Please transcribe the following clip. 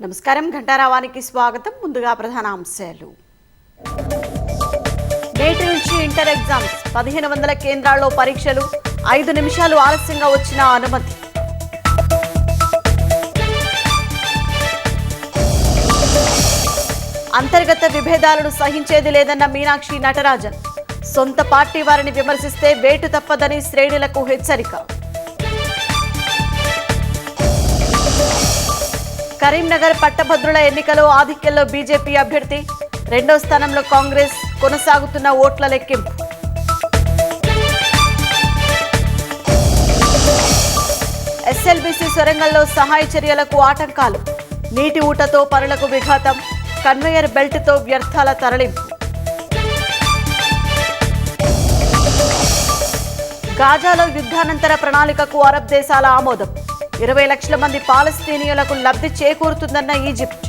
నమస్కారం ఘంటారావానికి స్వాగతం. ముందుగా ప్రధాన అంశాలు. నేటి నుంచి ఇంటర్ ఎగ్జామ్స్ 1500 కేంద్రాల్లో పరీక్షలు. 5 నిమిషాలు ఆలస్యంగా వచ్చిన అనుమతి. అంతర్గత విభేదాలను సహించేది లేదన్న మీనాక్షి నటరాజన్. సొంత పార్టీ వారిని విమర్శిస్తే వేటు తప్పదని శ్రేణులకు హెచ్చరిక. కరీంనగర్ పట్టభద్రుల ఎన్నికలో ఆధిక్యంలో బీజేపీ అభ్యర్థి. 2వ స్థానంలో కాంగ్రెస్. కొనసాగుతున్న ఓట్ల లెక్కింపు. ఎస్ఎల్బీసీ సొరంగంలో సహాయ చర్యలకు ఆటంకాలు. నీటి ఊటతో పనులకు విఘాతం. కన్వేయర్ బెల్ట్తో వ్యర్థాల తరలింపు. గాజాలో యుద్ధానంతర ప్రణాళికకు అరబ్ దేశాల ఆమోదం. 20 లక్షల మంది పాలస్తీనియులకు లబ్ధి చేకూరుతుందన్న ఈజిప్ట్.